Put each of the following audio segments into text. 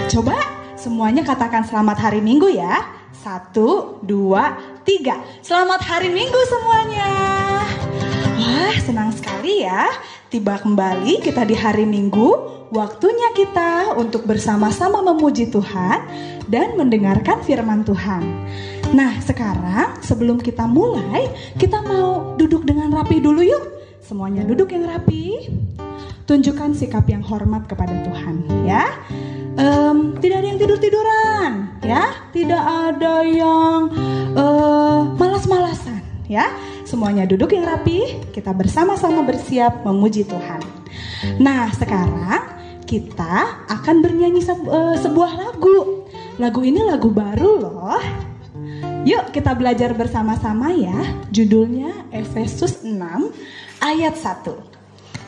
Coba semuanya katakan selamat hari Minggu ya. 1, 2, 3. Selamat hari Minggu semuanya. Wah, senang sekali ya. Tiba kembali kita di hari Minggu. Waktunya kita untuk bersama-sama memuji Tuhan dan mendengarkan firman Tuhan. Nah, sekarang sebelum kita mulai, kita mau duduk dengan rapi dulu yuk. Semuanya duduk yang rapi. Tunjukkan sikap yang hormat kepada Tuhan ya. Tidak ada yang tidur-tiduran ya. Tidak ada yang malas-malasan ya. Semuanya duduk yang rapi. Kita bersama-sama bersiap memuji Tuhan. Nah, sekarang kita akan bernyanyi sebuah lagu. Lagu ini lagu baru loh. Yuk kita belajar bersama-sama ya. Judulnya Efesus 6 ayat 1.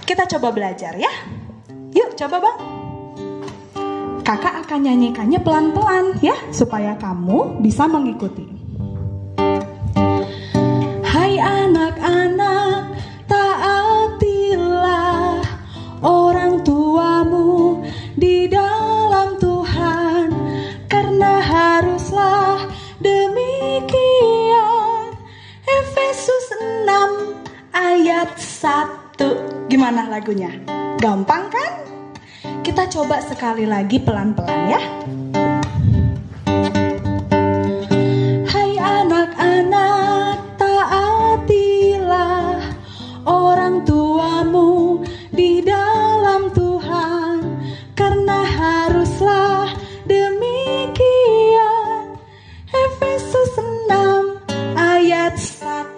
Kita coba belajar ya. Yuk coba bang. Kakak akan nyanyikannya pelan-pelan ya, supaya kamu bisa mengikuti. Hai anak-anak, taatilah orang tuamu di dalam Tuhan, karena haruslah demikian. Efesus 6 ayat 1. Gimana lagunya? Gampang kan? Kita coba sekali lagi pelan-pelan ya. Hai anak-anak, taatilah orang tuamu di dalam Tuhan, karena haruslah demikian. Efesus 6 ayat 1.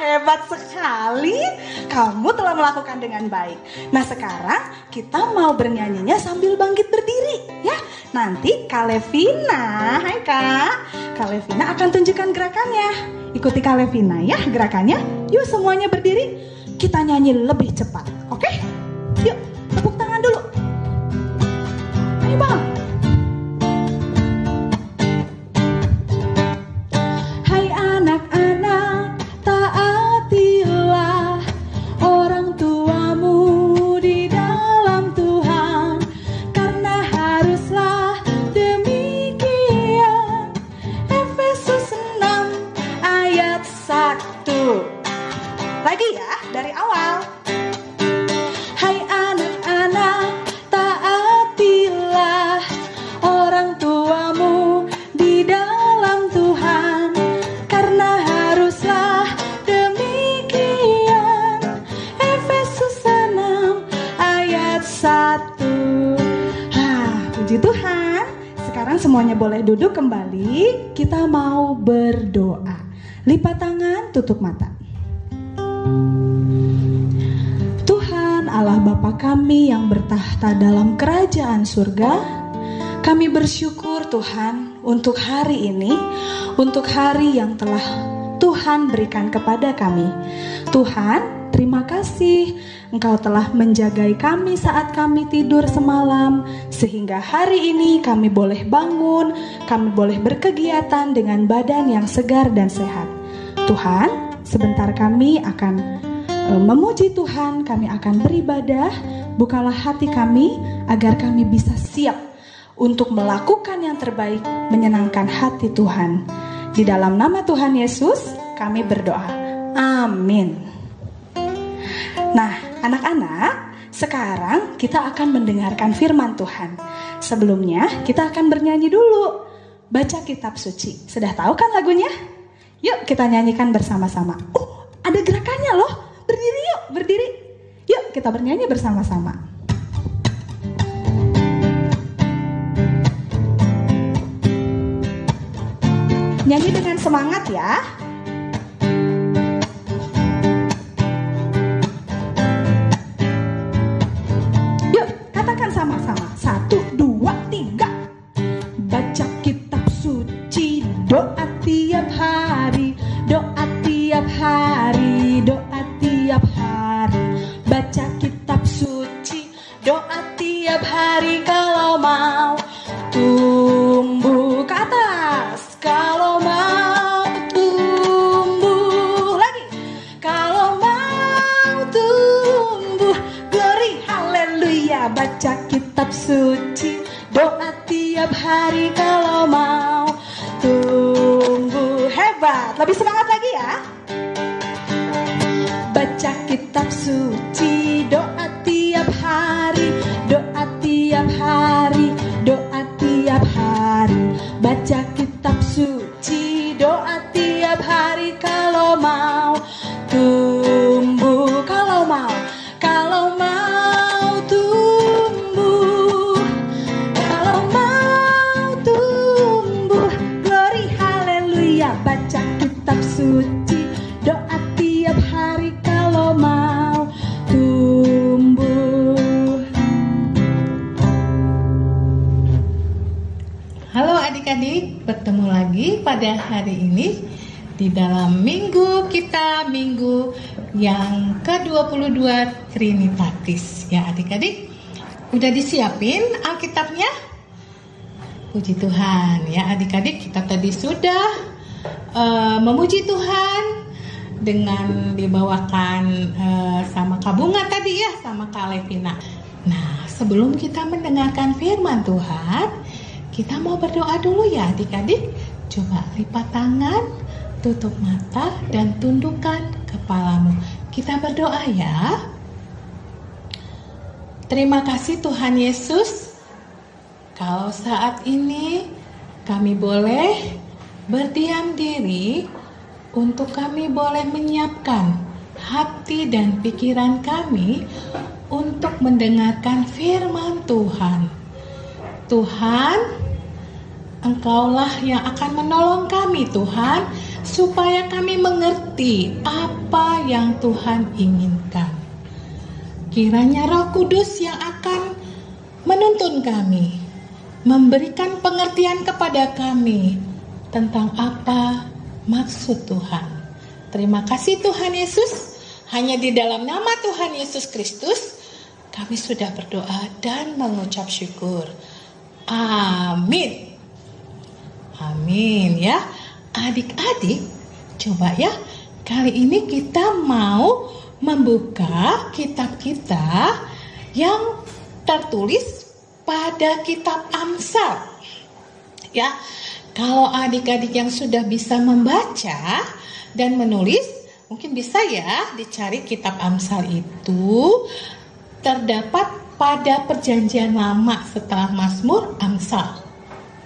Hebat sekali. Kamu telah melakukan dengan baik. Nah, sekarang kita mau bernyanyinya sambil bangkit berdiri ya. Nanti Kak Levina, hai Kak, Kak Levina akan tunjukkan gerakannya. Ikuti Kak Levina ya gerakannya. Yuk semuanya berdiri. Kita nyanyi lebih cepat. Oke? Yuk, tepuk tangan dulu. Ayo bang. Hai anak-anak, taatilah orang tuamu di dalam Tuhan, karena haruslah demikian. Efesus 6 ayat 1. Lagi ya, dari awal. Hai anak-anak, taatilah orang tuamu di dalam Tuhan, karena haruslah demikian. Efesus 6 ayat 1. Puji Tuhan. Sekarang semuanya boleh duduk kembali. Kita mau berdoa. Lipat tangan, tutup mata. Tuhan Allah Bapa kami yang bertahta dalam kerajaan surga, kami bersyukur Tuhan untuk hari ini, untuk hari yang telah Tuhan berikan kepada kami. Tuhan, terima kasih Engkau telah menjagai kami saat kami tidur semalam, sehingga hari ini kami boleh bangun, kami boleh berkegiatan dengan badan yang segar dan sehat. Tuhan, sebentar kami akan memuji Tuhan, kami akan beribadah. Bukalah hati kami agar kami bisa siap untuk melakukan yang terbaik, menyenangkan hati Tuhan. Di dalam nama Tuhan Yesus kami berdoa. Amin. Nah, anak-anak, sekarang kita akan mendengarkan firman Tuhan. Sebelumnya kita akan bernyanyi dulu. Baca kitab suci. Sudah tahu kan lagunya? Yuk kita nyanyikan bersama-sama. Ada gerakannya loh. Berdiri yuk, berdiri. Yuk kita bernyanyi bersama-sama. Nyanyi dengan semangat ya. Yuk katakan sama-sama. 1, 2, 3. Baca kitab suci, doa tiap hari, doa tiap hari, doa tiap hari. Baca kitab suci, doa tiap hari kalau mau tumbuh ke atas. Kalau mau tumbuh lagi, kalau mau tumbuh, glory haleluya. baca kitab suci, doa tiap hari kalau mau tumbuh hebat. Lebih semangat lagi ya. Baca kitab suci, doa tiap hari, doa tiap hari, doa tiap hari. Baca kitab suci, doa tiap hari kalau mau tumbuh, kalau mau tumbuh, kalau mau tumbuh. Glory haleluya. Baca kitab suci, doa tiap hari kalau mau tumbuh. Halo adik-adik, bertemu lagi pada hari ini di dalam minggu kita, minggu yang ke-22 Trinitatis. Ya adik-adik, udah disiapin Alkitabnya? Puji Tuhan ya adik-adik, kita tadi sudah memuji Tuhan dengan dibawakan sama Kak Bunga tadi ya, sama Kak Levina. Nah, sebelum kita mendengarkan firman Tuhan, kita mau berdoa dulu ya adik-adik. Coba lipat tangan, tutup mata, dan tundukkan kepalamu. Kita berdoa ya. Terima kasih Tuhan Yesus, kalau saat ini kami boleh berdiam diri, untuk kami boleh menyiapkan hati dan pikiran kami untuk mendengarkan firman Tuhan. Tuhan, Engkaulah yang akan menolong kami Tuhan, supaya kami mengerti apa yang Tuhan inginkan. Kiranya Roh Kudus yang akan menuntun kami, memberikan pengertian kepada kami tentang apa maksud Tuhan. Terima kasih Tuhan Yesus. Hanya di dalam nama Tuhan Yesus Kristus kami sudah berdoa dan mengucap syukur. Amin. Amin ya. Adik-adik, coba ya, kali ini kita mau membuka kitab kita yang tertulis pada kitab Amsal. Ya, kalau adik-adik yang sudah bisa membaca dan menulis, mungkin bisa ya dicari kitab Amsal itu terdapat pada Perjanjian Lama setelah Mazmur Amsal.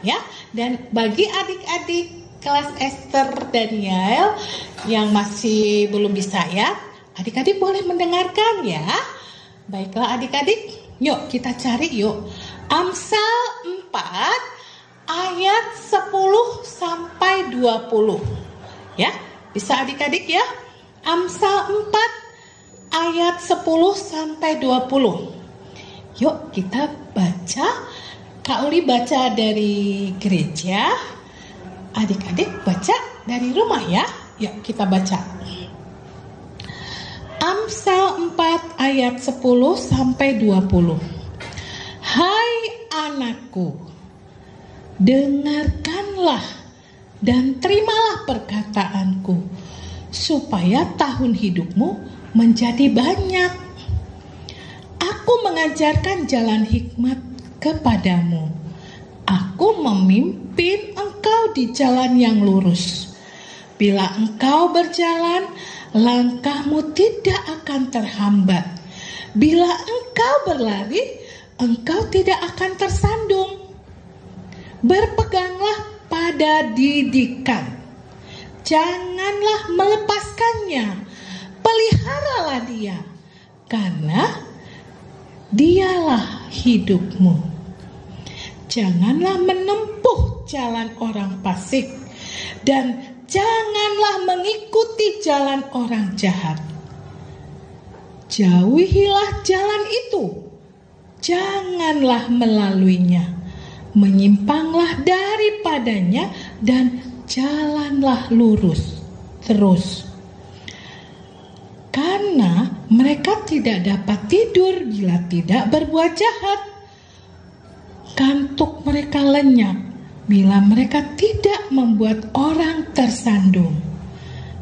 Ya, dan bagi adik-adik kelas Esther Daniel yang masih belum bisa ya, adik-adik boleh mendengarkan ya. Baiklah adik-adik, yuk kita cari yuk. Amsal 4 ayat 10 sampai 20. Ya, bisa adik-adik ya. Amsal 4 ayat 10 sampai 20. Yuk kita baca. Kak Uli baca dari gereja, adik-adik baca dari rumah ya. Yuk kita baca. Amsal 4 ayat 10 sampai 20. Hai anakku, dengarkanlah dan terimalah perkataanku, supaya tahun hidupmu menjadi banyak. Aku mengajarkan jalan hikmat kepadamu. Aku memimpin engkau di jalan yang lurus. Bila engkau berjalan, langkahmu tidak akan terhambat. Bila engkau berlari, engkau tidak akan tersandung. Berpeganglah pada didikan. Janganlah melepaskannya. Peliharalah dia, karena dialah hidupmu. Janganlah menempuh jalan orang fasik, dan janganlah mengikuti jalan orang jahat. Jauhilah jalan itu, janganlah melaluinya. Menyimpanglah daripadanya dan jalanlah lurus terus. Karena mereka tidak dapat tidur bila tidak berbuat jahat. Kantuk mereka lenyap bila mereka tidak membuat orang tersandung.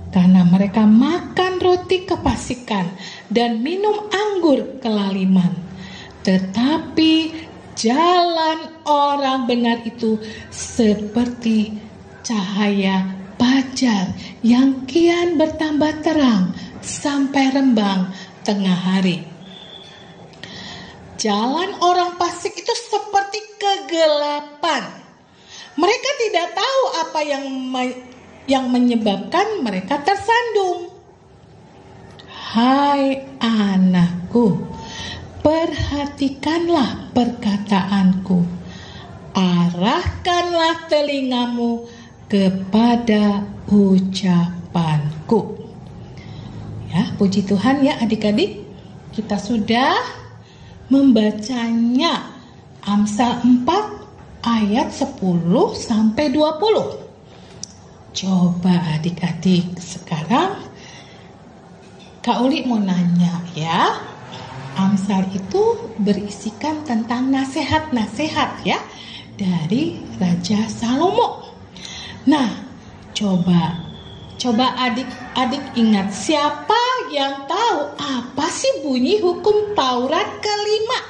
Karena mereka makan roti kefasikan dan minum anggur kelaliman. Tetapi jalan orang benar itu seperti cahaya fajar yang kian bertambah terang sampai rembang tengah hari. Jalan orang fasik itu seperti kegelapan. Mereka tidak tahu apa yang menyebabkan mereka tersandung. Hai anakku, perhatikanlah perkataanku. Arahkanlah telingamu kepada ucapanku. Ya, puji Tuhan ya adik-adik. Kita sudah membacanya Amsal 4 ayat 10 sampai 20. Coba adik-adik sekarang Kak Uli mau nanya ya. Amsal itu berisikan tentang nasihat-nasihat ya dari Raja Salomo. Nah, coba adik-adik ingat, siapa yang tahu apa sih bunyi hukum Taurat kelima?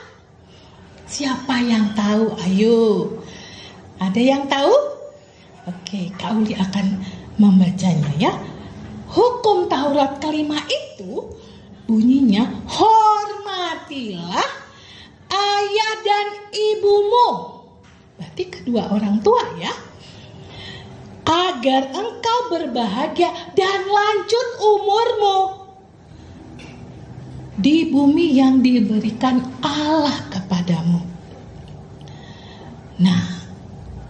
Siapa yang tahu? Ayo. Ada yang tahu? Oke, Kak Uli akan membacanya ya. Hukum Taurat kelima itu bunyinya, hormatilah ayah dan ibumu. Berarti kedua orang tua ya. Agar engkau berbahagia dan lanjut umurmu di bumi yang diberikan Allah kepadamu. Nah,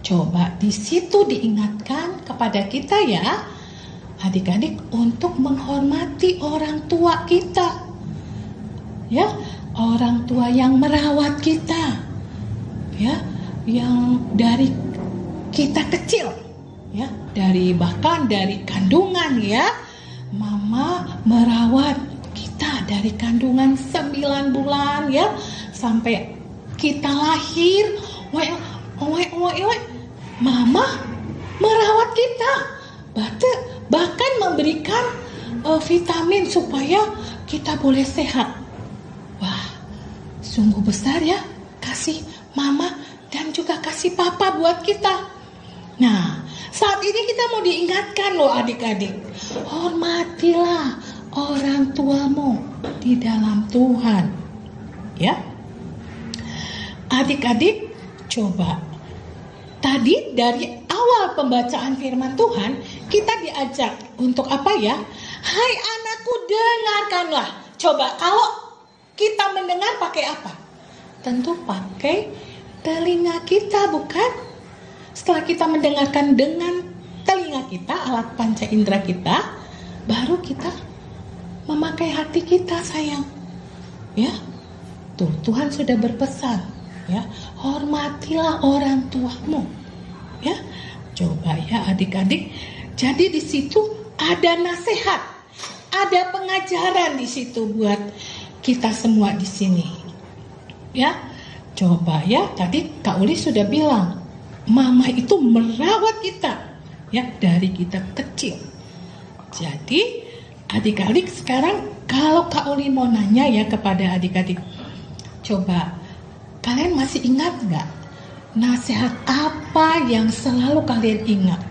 coba di situ diingatkan kepada kita ya, adik-adik, untuk menghormati orang tua kita. Ya, orang tua yang merawat kita. Ya, yang dari kita kecil. Ya, bahkan dari kandungan ya. Mama merawat kita dari kandungan 9 bulan ya sampai kita lahir. Mama merawat kita. Bahkan memberikan vitamin supaya kita boleh sehat. Wah, sungguh besar ya kasih mama dan juga kasih papa buat kita. Nah, saat ini kita mau diingatkan loh adik-adik, hormatilah orang tuamu di dalam Tuhan. Ya, adik-adik, coba tadi dari awal pembacaan firman Tuhan kita diajak untuk apa ya? Hai anakku, dengarkanlah. Coba kalau kita mendengar pakai apa? Tentu pakai telinga kita, bukan? Setelah kita mendengarkan dengan telinga kita, alat panca indera kita, baru kita memakai hati kita, sayang. Ya, tuh Tuhan sudah berpesan, ya, hormatilah orang tuamu. Ya, coba ya adik-adik. Jadi di situ ada nasihat, ada pengajaran di situ buat kita semua di sini. Ya, coba ya. Tadi Kak Uli sudah bilang, mama itu merawat kita ya dari kita kecil. Jadi adik-adik sekarang kalau Kak Uli mau nanya ya kepada adik-adik, coba kalian masih ingat nggak nasihat apa yang selalu kalian ingat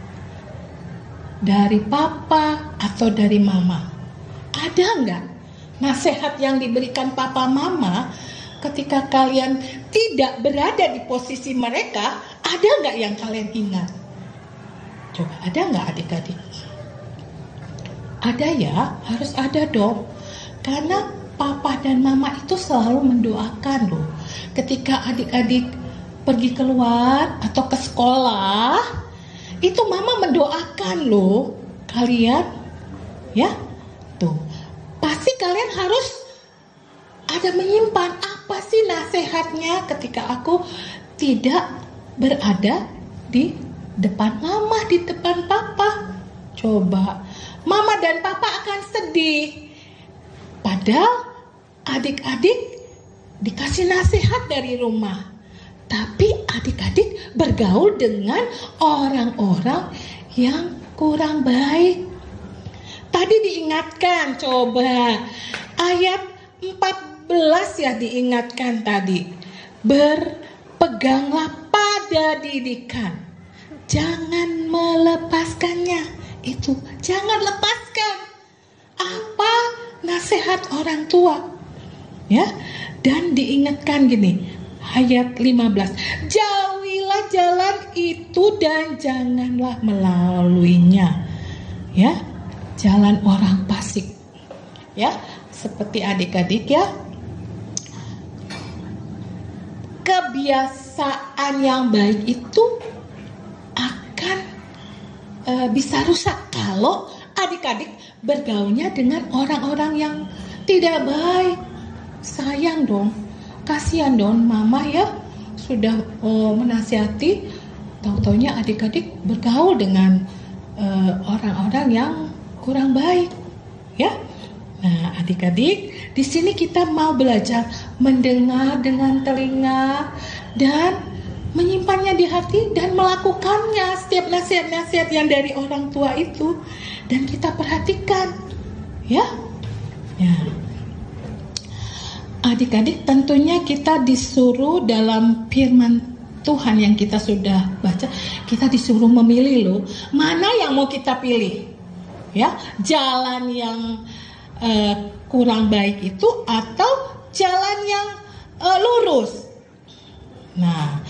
dari papa atau dari mama? Ada nggak nasihat yang diberikan papa mama ketika kalian tidak berada di posisi mereka? Ada nggak yang kalian ingat? Coba ada nggak adik-adik? Ada ya, harus ada dong. Karena papa dan mama itu selalu mendoakan loh. Ketika adik-adik pergi keluar atau ke sekolah, itu mama mendoakan loh kalian. Ya, tuh. Pasti kalian harus ada menyimpan apa sih nasihatnya ketika aku tidak berada di depan mama, di depan papa. Coba mama dan papa akan sedih. Padahal adik-adik dikasih nasihat dari rumah, tapi adik-adik bergaul dengan orang-orang yang kurang baik. Tadi diingatkan, coba ayat 14 ya diingatkan tadi. Berpeganglah pada didikan. Jangan melepaskannya. Itu, jangan lepaskan. Apa nasihat orang tua? Ya, dan diingatkan gini, ayat 15. Jauhilah jalan itu dan janganlah melaluinya. Ya, jalan orang fasik. Ya, seperti adik-adik ya. Kebiasaan yang baik itu akan bisa rusak kalau adik-adik bergaulnya dengan orang-orang yang tidak baik. Sayang dong, kasihan dong mama ya, sudah menasihati, tahu-taunya adik-adik bergaul dengan orang-orang yang kurang baik, ya. Nah, adik-adik, di sini kita mau belajar mendengar dengan telinga dan menyimpannya di hati dan melakukannya setiap nasihat-nasihat yang dari orang tua itu, dan kita perhatikan, ya. Ya. Adik-adik, tentunya kita disuruh dalam firman Tuhan yang kita sudah baca, kita disuruh memilih loh, mana yang mau kita pilih, ya, jalan yang kurang baik itu atau jalan yang lurus. Nah,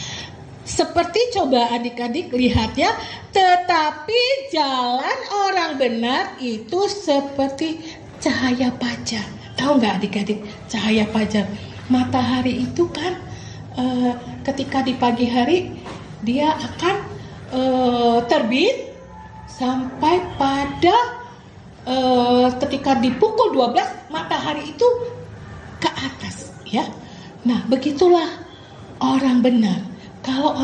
seperti coba adik-adik lihat ya, tetapi jalan orang benar itu seperti cahaya fajar. Tahu nggak adik-adik, cahaya fajar? Matahari itu kan ketika di pagi hari dia akan terbit sampai pada ketika di pukul 12 matahari itu ke atas, ya. Nah, begitulah orang benar. Kalau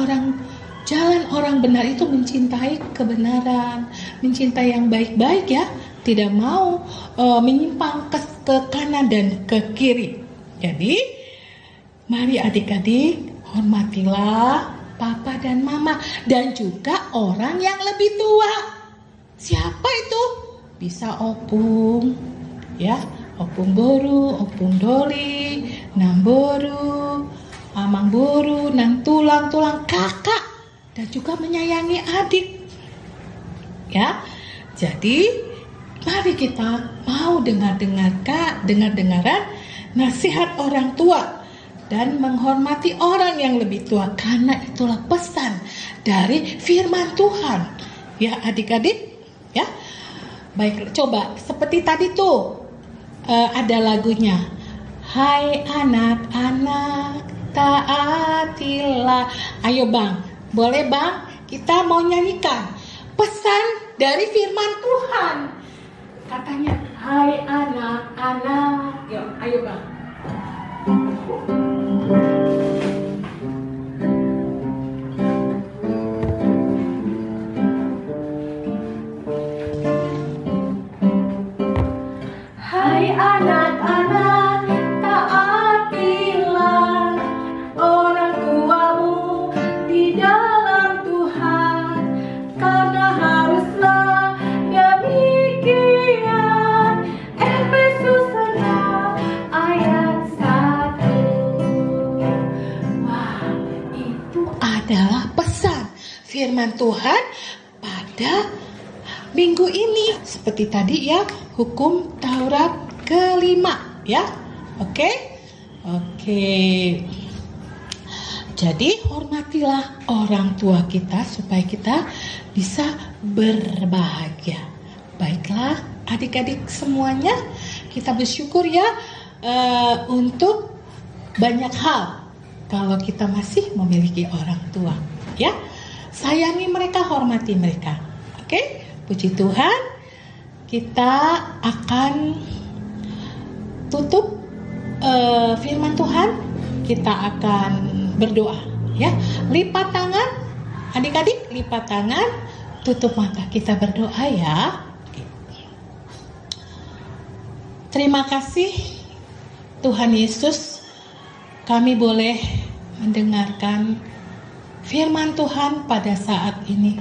jalan orang benar itu mencintai kebenaran, mencintai yang baik-baik ya, tidak mau menyimpang ke kanan dan ke kiri. Jadi, mari adik-adik hormatilah papa dan mama dan juga orang yang lebih tua. Siapa itu? Bisa opung, ya, opung boru, opung doli, nang boru, amang boru, nang tulang kakak, dan juga menyayangi adik, ya. Jadi mari kita mau dengar-dengaran nasihat orang tua dan menghormati orang yang lebih tua, karena itulah pesan dari firman Tuhan, ya adik-adik, ya. Baik, coba seperti tadi tuh ada lagunya. Hai anak-anak, taatilah. Ayo bang, boleh bang? Kita mau nyanyikan pesan dari firman Tuhan. Katanya, hai anak-anak. Yuk, ayo bang. Hai anak-anak, taatilah orang tuamu di dalam Tuhan, karena haruslah demikian. Efesus 6 ayat 1. Wah, itu Adalah pesan firman Tuhan pada minggu ini. Seperti tadi ya, hukum Taurat kelima, ya. Oke. Jadi hormatilah orang tua kita supaya kita bisa berbahagia. Baiklah adik-adik semuanya, kita bersyukur ya untuk banyak hal kalau kita masih memiliki orang tua, ya. Sayangi mereka, hormati mereka. Oke, puji Tuhan. Kita akan tutup firman Tuhan. Kita akan berdoa, ya. Lipat tangan, adik-adik, lipat tangan, tutup mata, kita berdoa ya. Terima kasih Tuhan Yesus, kami boleh mendengarkan firman Tuhan pada saat ini.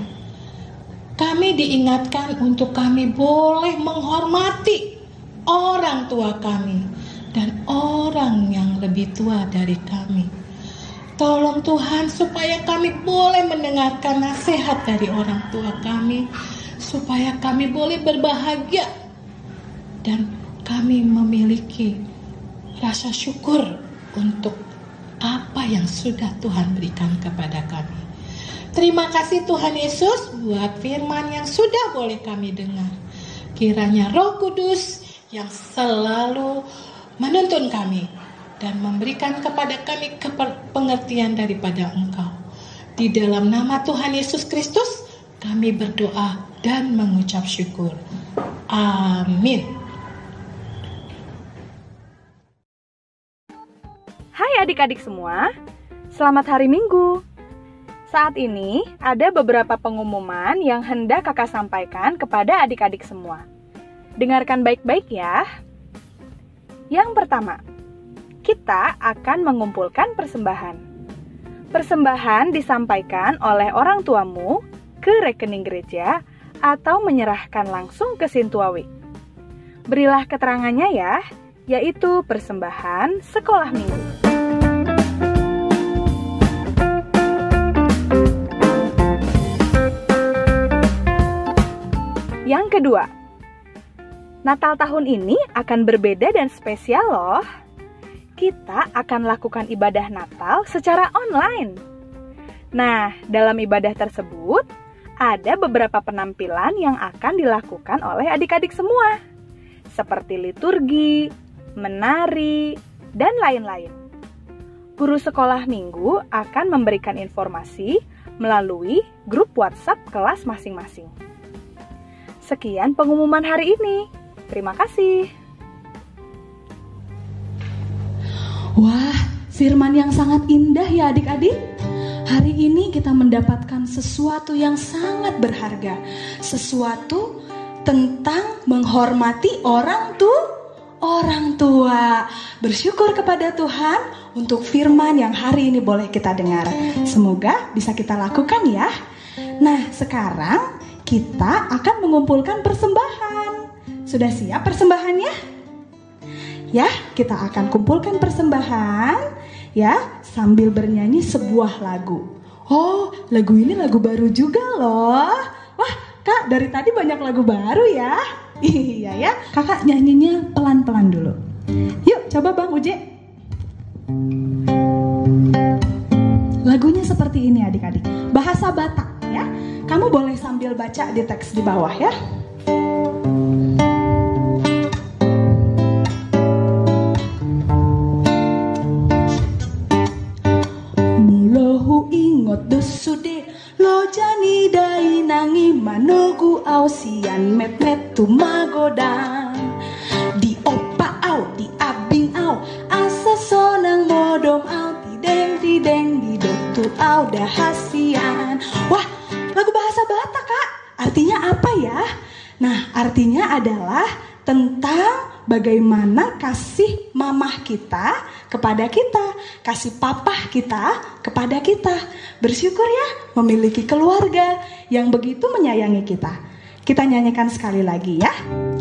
Kami diingatkan untuk kami boleh menghormati orang tua kami dan orang yang lebih tua dari kami. Tolong Tuhan supaya kami boleh mendengarkan nasihat dari orang tua kami, supaya kami boleh berbahagia dan kami memiliki rasa syukur untuk apa yang sudah Tuhan berikan kepada kami. Terima kasih Tuhan Yesus buat firman yang sudah boleh kami dengar. Kiranya Roh Kudus yang selalu menuntun kami dan memberikan kepada kami pengertian daripada Engkau. Di dalam nama Tuhan Yesus Kristus kami berdoa dan mengucap syukur. Amin. Hai adik-adik semua, selamat hari Minggu. Saat ini ada beberapa pengumuman yang hendak kakak sampaikan kepada adik-adik semua. Dengarkan baik-baik ya. Yang pertama, kita akan mengumpulkan persembahan. Persembahan disampaikan oleh orang tuamu ke rekening gereja atau menyerahkan langsung ke Sintuawi. Berilah keterangannya ya, yaitu persembahan sekolah minggu. Yang kedua, Natal tahun ini akan berbeda dan spesial loh. Kita akan lakukan ibadah Natal secara online. Nah, dalam ibadah tersebut, ada beberapa penampilan yang akan dilakukan oleh adik-adik semua. Seperti liturgi, menari, dan lain-lain. Guru sekolah minggu akan memberikan informasi melalui grup WhatsApp kelas masing-masing. Sekian pengumuman hari ini. Terima kasih. Wah, firman yang sangat indah ya adik-adik. Hari ini kita mendapatkan sesuatu yang sangat berharga. Sesuatu tentang menghormati orang tua. Bersyukur kepada Tuhan untuk firman yang hari ini boleh kita dengar. Semoga bisa kita lakukan ya. Nah, sekarang kita akan mengumpulkan persembahan. Sudah siap persembahannya? Ya, kita akan kumpulkan persembahan ya sambil bernyanyi sebuah lagu. Oh, lagu ini lagu baru juga loh. Wah, Kak, dari tadi banyak lagu baru ya. Iya ya, Kakak nyanyinya pelan-pelan dulu. Yuk, coba Bang Uje. Lagunya seperti ini adik-adik. Bahasa Batak ya. Kamu boleh sambil baca di teks di bawah ya. Mulohu ingot dosude lo jani dai nangi manogu au sian met met tumagodang di opa au di abing au asa sonang modom au tideng tideng di doktu au dahasian. Wah, lagu bahasa Batak Kak, artinya apa ya? Nah, artinya adalah tentang bagaimana kasih mamah kita kepada kita, kasih papah kita kepada kita. Bersyukur ya memiliki keluarga yang begitu menyayangi kita. Kita nyanyikan sekali lagi ya.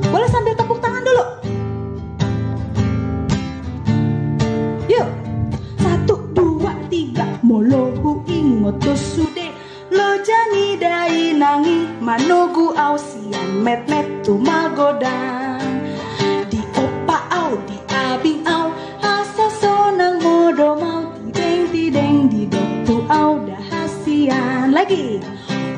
Boleh sambil tepuk tangan dulu. Yuk, 1, 2, 3. Molohu ingot dosude lo jani dai nangi manogu au sian met met tumagodang di opa au di abing au asa sonang modo mau tideng tideng di doktu au dahasian. Lagi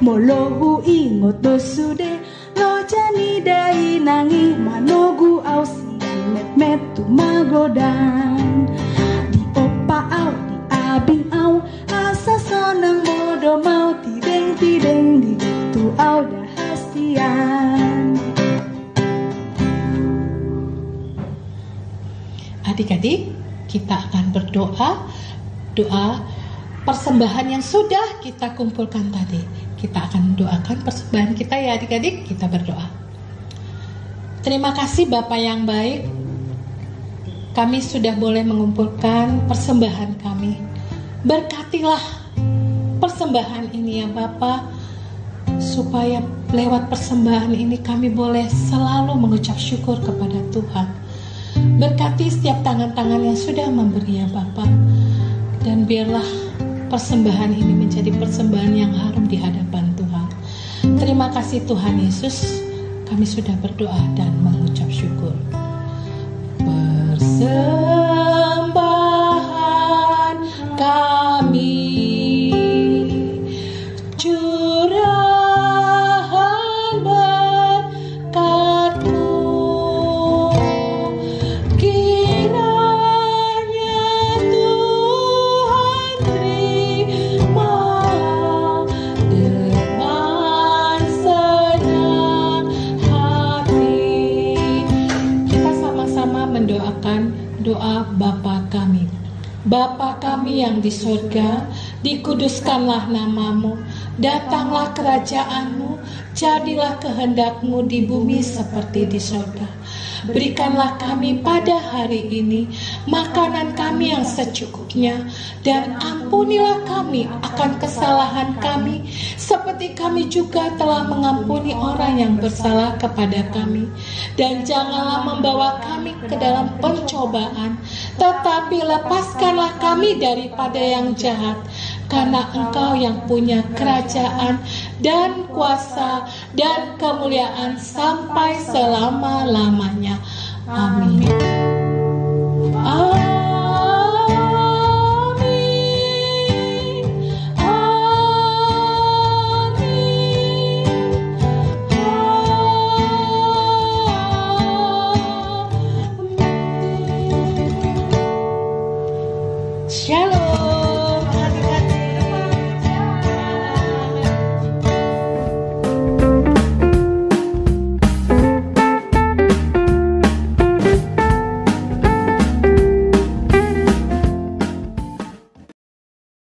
molohu ingot dosude lo jani dai nangi manogu au sian met met tumagodang di opa au di abing au asa sonang modo mau tideng tideng di doktu au dahasian. Adik-adik, kita akan berdoa, doa persembahan yang sudah kita kumpulkan tadi. Kita akan doakan persembahan kita ya adik-adik, kita berdoa. Terima kasih Bapak yang baik, kami sudah boleh mengumpulkan persembahan kami. Berkatilah persembahan ini ya Bapak, supaya lewat persembahan ini kami boleh selalu mengucap syukur kepada Tuhan. Berkati setiap tangan-tangan yang sudah memberi ya Bapa. Dan biarlah persembahan ini menjadi persembahan yang harum di hadapan Tuhan. Terima kasih Tuhan Yesus. Kami sudah berdoa dan mengucap syukur. Persembahan kami, curahan berkat-Mu, kiranya Tuhan terima dengan senang hati. Kita sama-sama mendoakan doa Bapa kami. Bapa kami yang di surga, dikuduskanlah nama-Mu, datanglah kerajaan-Mu, jadilah kehendak-Mu di bumi seperti di surga. Berikanlah kami pada hari ini makanan kami yang secukupnya, dan ampunilah kami akan kesalahan kami, seperti kami juga telah mengampuni orang yang bersalah kepada kami. Dan janganlah membawa kami ke dalam pencobaan, tetapi lepaskanlah kami daripada yang jahat. Karena Engkau yang punya kerajaan dan kuasa dan kemuliaan sampai selama-lamanya. Amin. Amin.